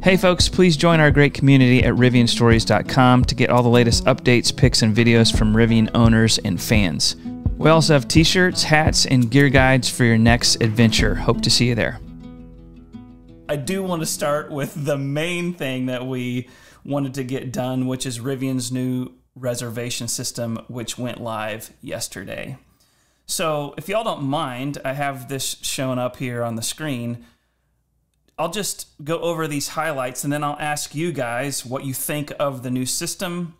Hey folks, please join our great community at RivianStories.com to get all the latest updates, pics, and videos from Rivian owners and fans. We also have t-shirts, hats, and gear guides for your next adventure. Hope to see you there. I do want to start with the main thing that we wanted to get done, which is Rivian's new reservation system, which went live yesterday. So if y'all don't mind, I have this shown up here on the screen. I'll just go over these highlights and then I'll ask you guys what you think of the new system,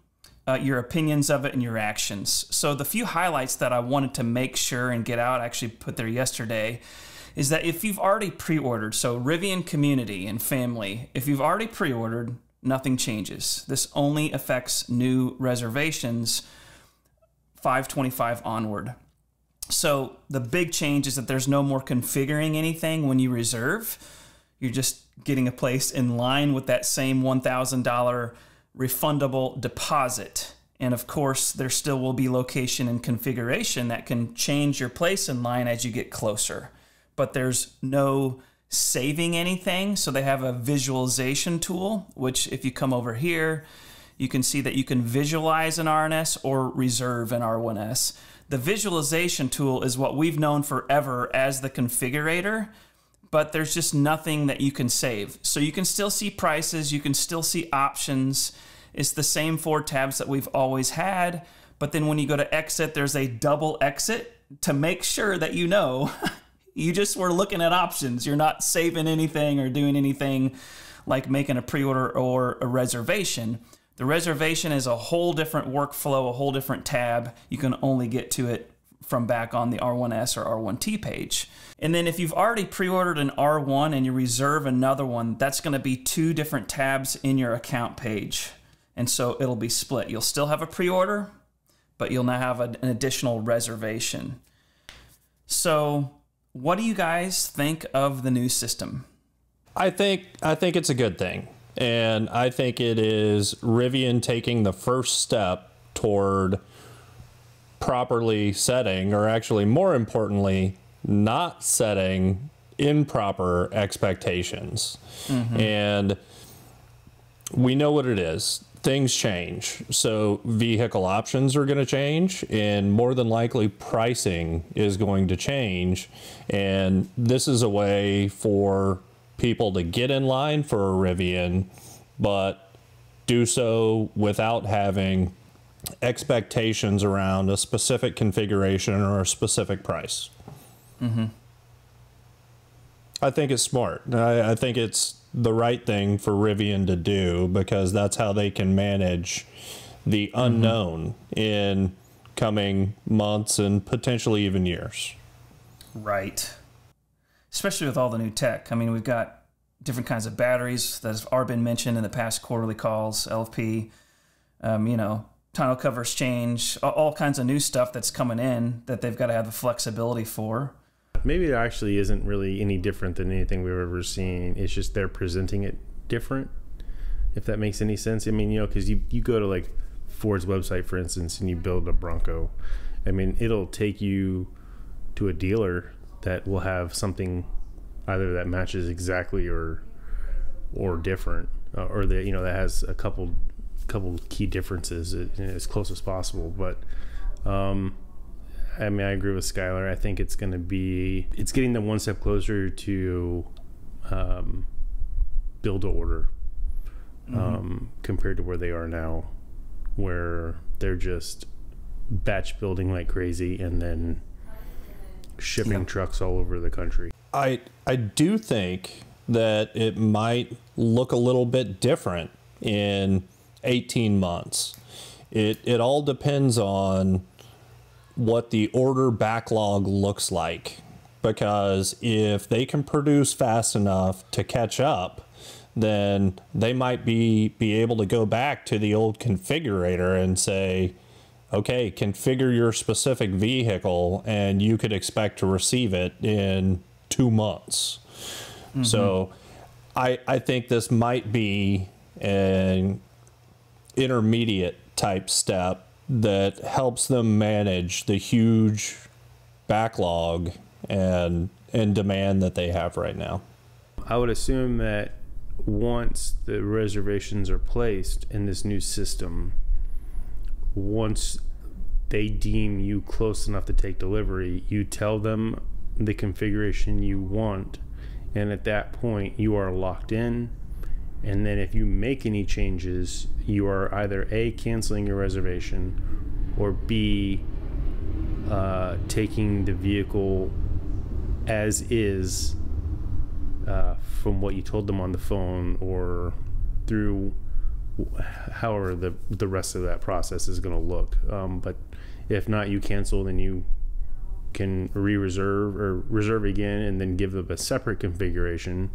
your opinions of it, and your actions. So the few highlights that I wanted to make sure and get out, I actually put there yesterday, is that if you've already pre-ordered, so Rivian community and family, if you've already pre-ordered, nothing changes. This only affects new reservations 5/25 onward. So the big change is that there's no more configuring anything when you reserve. You're just getting a place in line with that same $1,000 refundable deposit. And of course, there still will be location and configuration that can change your place in line as you get closer. But there's no saving anything. So they have a visualization tool, which if you come over here, you can see that you can visualize an RNS or reserve an R1S. The visualization tool is what we've known forever as the configurator, but there's just nothing that you can save. So you can still see prices, you can still see options. It's the same 4 tabs that we've always had, but then when you go to exit, there's a double exit to make sure that you know you just were looking at options. You're not saving anything or doing anything like making a pre-order or a reservation. The reservation is a whole different workflow, a whole different tab. You can only get to it from back on the R1S or R1T page. And then if you've already pre-ordered an R1 and you reserve another one, that's going to be 2 different tabs in your account page. And so it'll be split. You'll still have a pre-order, but you'll now have an additional reservation. So what do you guys think of the new system? I think it's a good thing. And I think it is Rivian taking the first step toward properly setting, or actually more importantly, not setting improper expectations. And we know what it is. Things change. So vehicle options are going to change, and more than likely pricing is going to change. And this is a way for people to get in line for a Rivian, but do so without having expectations around a specific configuration or a specific price. I think it's smart. I think it's the right thing for Rivian to do, because that's how they can manage the unknown in coming months and potentially even years. Right. Especially with all the new tech. I mean, we've got different kinds of batteries that have already been mentioned in the past quarterly calls, LFP, you know, tonneau covers change, all kinds of new stuff that's coming in that they've got to have the flexibility for. Maybe it actually isn't really any different than anything we've ever seen. It's just they're presenting it different, if that makes any sense. I mean, you know, because you go to like Ford's website, for instance, and you build a Bronco. I mean, it'll take you to a dealer that will have something either that matches exactly or different, or that, you know, that has a couple key differences as close as possible. But I mean, I agree with Skylar. I think it's getting them one step closer to build to order, compared to where they are now, where they're just batch building like crazy and then shipping trucks all over the country. I do think that it might look a little bit different in 18 months. It all depends on what the order backlog looks like, because if they can produce fast enough to catch up, then they might be able to go back to the old configurator and say, okay, configure your specific vehicle and you could expect to receive it in 2 months. So I think this might be an intermediate type step that helps them manage the huge backlog and demand that they have right now. I would assume that once the reservations are placed in this new system, once they deem you close enough to take delivery, you tell them the configuration you want, and at that point you are locked in. And then if you make any changes, you are either A, canceling your reservation, or B, taking the vehicle as is, from what you told them on the phone, or through however the rest of that process is going to look. But if not, you cancel, then you can re-reserve or reserve again, and then give them a separate configuration,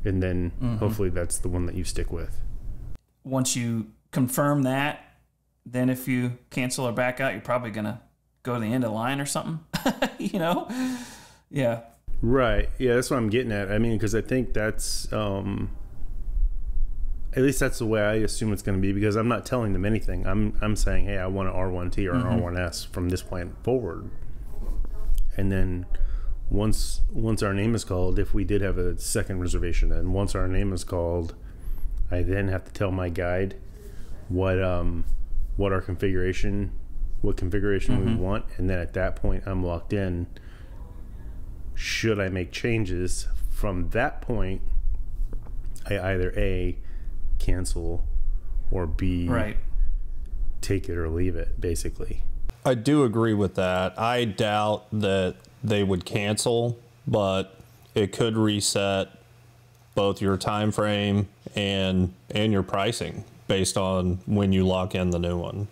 and then hopefully that's the one that you stick with. Once you confirm that, then if you cancel or back out, you're probably going to go to the end of the line or something, you know? Yeah. Right. Yeah, that's what I'm getting at. I mean, because I think that's, at least that's the way I assume it's going to be, because I'm not telling them anything. I'm saying, hey, I want an R1T or an R1S from this point forward. And then once our name is called, if we did have a second reservation, and once our name is called, I then have to tell my guide what configuration we want, and then at that point I'm locked in. Should I make changes from that point, I either A, cancel, or B, take it or leave it, basically. I do agree with that. I doubt that they would cancel, but it could reset both your time frame and your pricing based on when you lock in the new one.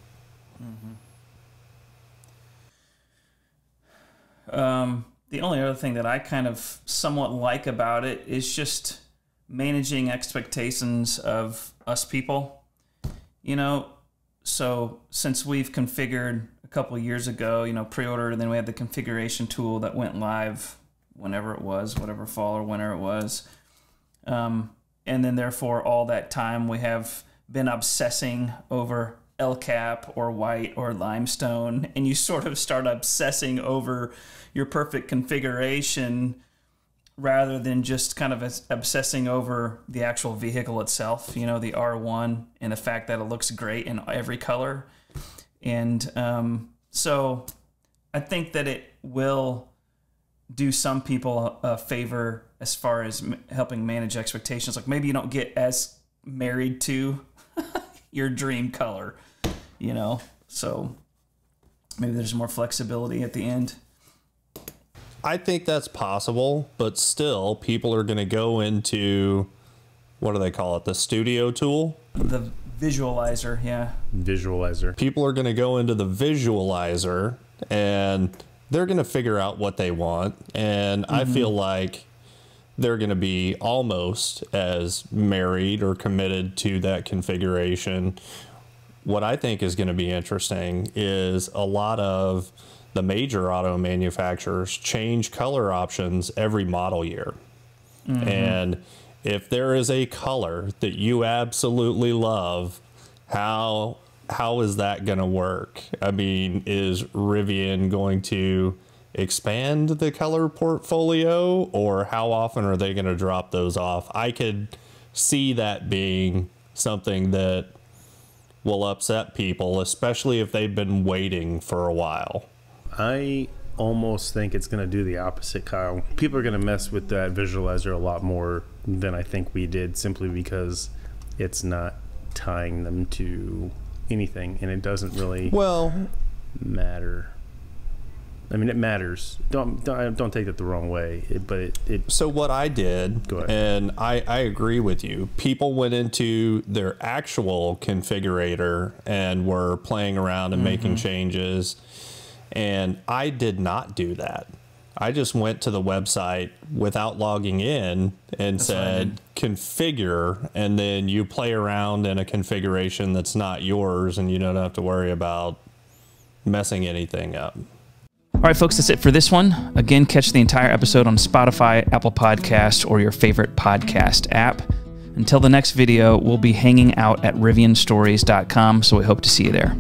The only other thing that I kind of somewhat like about it is just managing expectations of us people. You know, so since we've configured a couple of years ago, you know, pre-ordered, and then we had the configuration tool that went live whenever it was, whatever fall or winter it was. And then therefore all that time we have been obsessing over LCAP or white or limestone, and you sort of start obsessing over your perfect configuration rather than just kind of obsessing over the actual vehicle itself, you know, the R1, and the fact that it looks great in every color. And so I think that it will do some people a favor as far as helping manage expectations. Like maybe you don't get as married to your dream color, you know, so maybe there's more flexibility at the end. I think that's possible, but still people are going to go into, what do they call it? The studio tool? The visualizer. Yeah. Visualizer. People are going to go into the visualizer and they're going to figure out what they want. And I feel like they're going to be almost as married or committed to that configuration. What I think is going to be interesting is a lot of the major auto manufacturers change color options every model year. And if there is a color that you absolutely love, how is that going to work? I mean, is Rivian going to expand the color portfolio, or how often are they going to drop those off? I could see that being something that will upset people, especially if they've been waiting for a while. I almost think it's going to do the opposite, Kyle. People are going to mess with that visualizer a lot more than I think we did, simply because it's not tying them to anything, and it doesn't really matter. I mean, it matters. Don't take that the wrong way. So what I did, go ahead. And I agree with you. People went into their actual configurator and were playing around and making changes. And I did not do that. I just went to the website without logging in and said configure, and then you play around in a configuration that's not yours, and you don't have to worry about messing anything up. All right, folks, that's it for this one. Again, catch the entire episode on Spotify, Apple Podcasts, or your favorite podcast app. Until the next video, we'll be hanging out at RivianStories.com, so we hope to see you there.